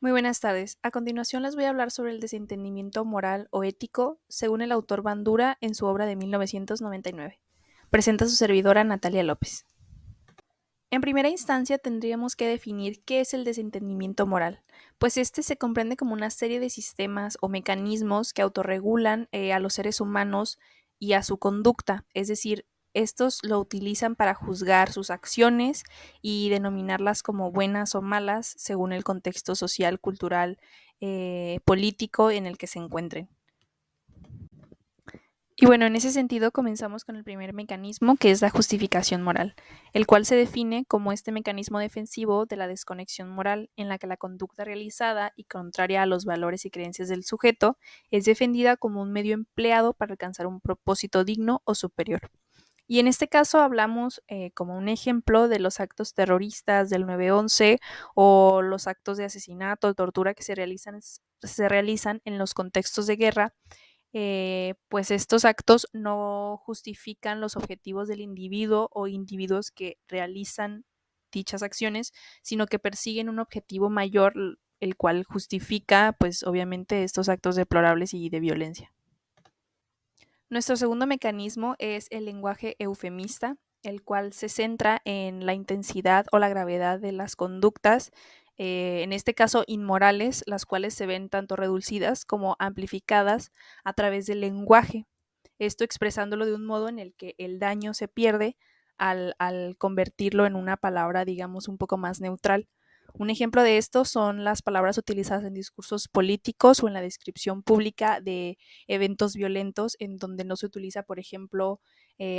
Muy buenas tardes. A continuación les voy a hablar sobre el desentendimiento moral o ético, según el autor Bandura en su obra de 1999. Presenta su servidora Natalia López. En primera instancia tendríamos que definir qué es el desentendimiento moral, pues este se comprende como una serie de sistemas o mecanismos que autorregulan a los seres humanos y a su conducta, es decir, estos lo utilizan para juzgar sus acciones y denominarlas como buenas o malas según el contexto social, cultural, político en el que se encuentren. Y bueno, en ese sentido comenzamos con el primer mecanismo, que es la justificación moral, el cual se define como este mecanismo defensivo de la desconexión moral, en la que la conducta realizada y contraria a los valores y creencias del sujeto es defendida como un medio empleado para alcanzar un propósito digno o superior. Y en este caso hablamos como un ejemplo de los actos terroristas del 9/11 o los actos de asesinato o tortura que se realizan en los contextos de guerra, pues estos actos no justifican los objetivos del individuo o individuos que realizan dichas acciones, sino que persiguen un objetivo mayor, el cual justifica, pues obviamente, estos actos deplorables y de violencia. Nuestro segundo mecanismo es el lenguaje eufemista, el cual se centra en la intensidad o la gravedad de las conductas, en este caso inmorales, las cuales se ven tanto reducidas como amplificadas a través del lenguaje, esto expresándolo de un modo en el que el daño se pierde al convertirlo en una palabra, digamos, un poco más neutral. Un ejemplo de esto son las palabras utilizadas en discursos políticos o en la descripción pública de eventos violentos, en donde no se utiliza, por ejemplo,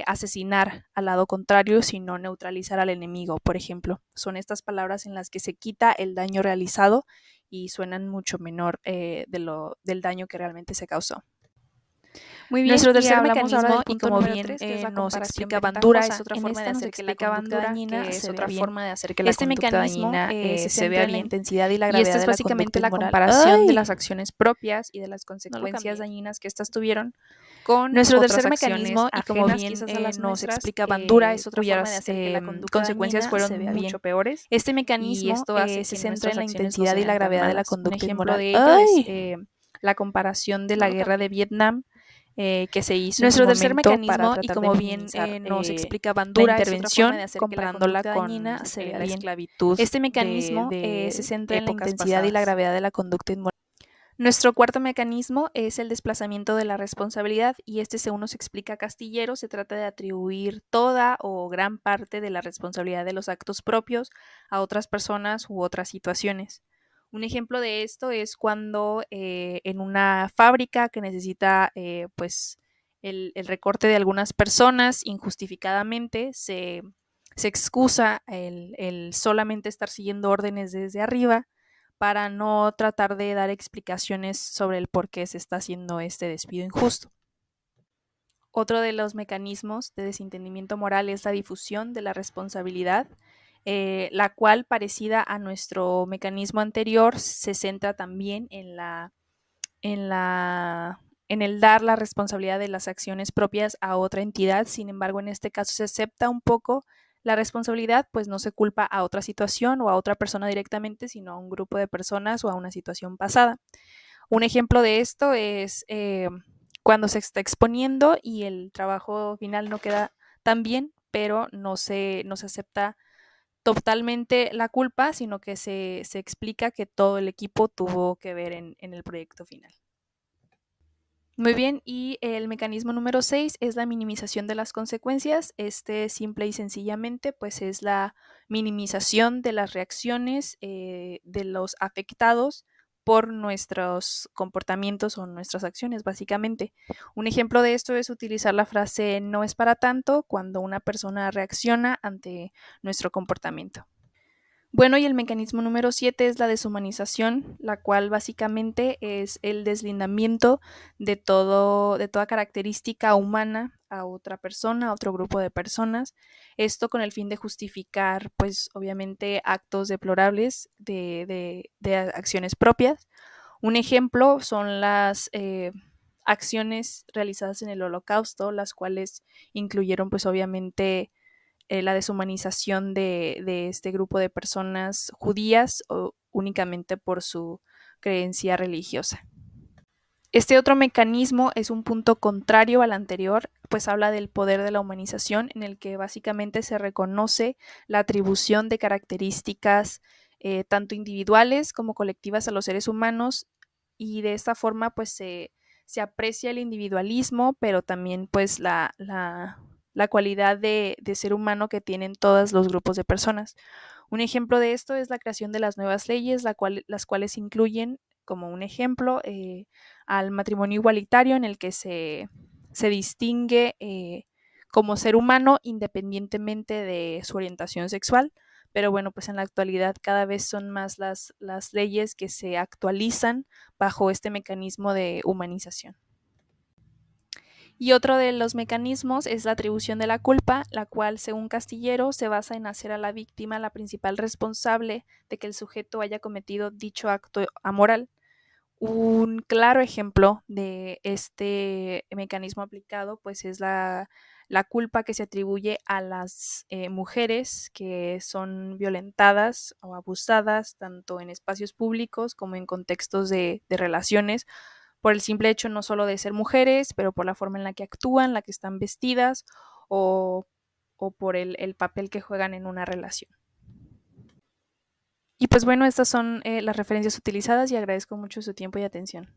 asesinar al lado contrario, sino neutralizar al enemigo, por ejemplo. Son estas palabras en las que se quita el daño realizado y suenan mucho menor del daño que realmente se causó. Muy bien, Nuestro y tercer hablamos ahora mecanismo, del y punto como número bien 3, que es la nos comparación explica Bandura, es ventajosa. otra En forma de esta nos hacer que la explica conducta Bandura dañina que es se otra vea bien. forma de hacer que la Este conducta mecanismo dañina se se centra vea en la bien. intensidad y la Y esta gravedad es de la conducta básicamente la inmoral. comparación de ¡Ay! las acciones propias y de las No lo consecuencias cambié. dañinas que éstas tuvieron con Nuestro otras tercer acciones mecanismo, y como ajenas bien quizás a las nos nuestras, explica Bandura, es otra forma de cuyas hacer que la conducta consecuencias dañina fueron se vea mucho bien. peores, Este y mecanismo esto hace se que centra en nuestras la acciones no intensidad y la sean tan gravedad de la malas. Un conducta ejemplo inmoral. de ello es ¡Ay! la comparación de No la lo guerra de cambié. Vietnam, que se hizo en su Nuestro tercer momento para mecanismo, y tratar de como bien minimizar nos explica la Bandura, es otra forma intervención, de hacer que la comparándola conducta con dañina se vea la bien. esclavitud Este de, mecanismo se de centra en la épocas intensidad y la pasadas. gravedad de la conducta inmoral. Nuestro cuarto mecanismo es el desplazamiento de la responsabilidad, y este, según nos explica Castillero, se trata de atribuir toda o gran parte de la responsabilidad de los actos propios a otras personas u otras situaciones. Un ejemplo de esto es cuando en una fábrica que necesita pues el recorte de algunas personas injustificadamente se excusa el solamente estar siguiendo órdenes desde arriba para no tratar de dar explicaciones sobre el por qué se está haciendo este despido injusto. Otro de los mecanismos de desentendimiento moral es la difusión de la responsabilidad, la cual, parecida a nuestro mecanismo anterior, se centra también en, la, en el dar la responsabilidad de las acciones propias a otra entidad. Sin embargo, en este caso se acepta un poco la responsabilidad, pues no se culpa a otra situación o a otra persona directamente, sino a un grupo de personas o a una situación pasada. Un ejemplo de esto es cuando se está exponiendo y el trabajo final no queda tan bien, pero no se acepta totalmente la culpa, sino que se explica que todo el equipo tuvo que ver en el proyecto final. Muy bien, y el mecanismo número 6 es la minimización de las consecuencias. Este, simple y sencillamente, pues es la minimización de las reacciones de los afectados por nuestros comportamientos o nuestras acciones, básicamente. Un ejemplo de esto es utilizar la frase no es para tanto cuando una persona reacciona ante nuestro comportamiento. Bueno, y el mecanismo número 7 es la deshumanización, la cual básicamente es el deslindamiento de toda característica humana a otra persona, a otro grupo de personas. Esto con el fin de justificar, pues, obviamente, actos deplorables de acciones propias. Un ejemplo son las acciones realizadas en el Holocausto, las cuales incluyeron, pues, obviamente, la deshumanización de este grupo de personas judías o únicamente por su creencia religiosa. Este otro mecanismo es un punto contrario al anterior, pues habla del poder de la humanización, en el que básicamente se reconoce la atribución de características tanto individuales como colectivas a los seres humanos, y de esta forma pues se aprecia el individualismo, pero también pues la cualidad de ser humano que tienen todos los grupos de personas. Un ejemplo de esto es la creación de las nuevas leyes, las cuales incluyen como un ejemplo al matrimonio igualitario, en el que se distingue como ser humano independientemente de su orientación sexual. Pero bueno, pues en la actualidad cada vez son más las leyes que se actualizan bajo este mecanismo de humanización. Y otro de los mecanismos es la atribución de la culpa, la cual, según Castillero, se basa en hacer a la víctima la principal responsable de que el sujeto haya cometido dicho acto amoral. Un claro ejemplo de este mecanismo aplicado pues es la culpa que se atribuye a las mujeres que son violentadas o abusadas tanto en espacios públicos como en contextos de relaciones, por el simple hecho no solo de ser mujeres, pero por la forma en la que actúan, la que están vestidas o, o por el papel que juegan en una relación. Y pues bueno, estas son las referencias utilizadas y agradezco mucho su tiempo y atención.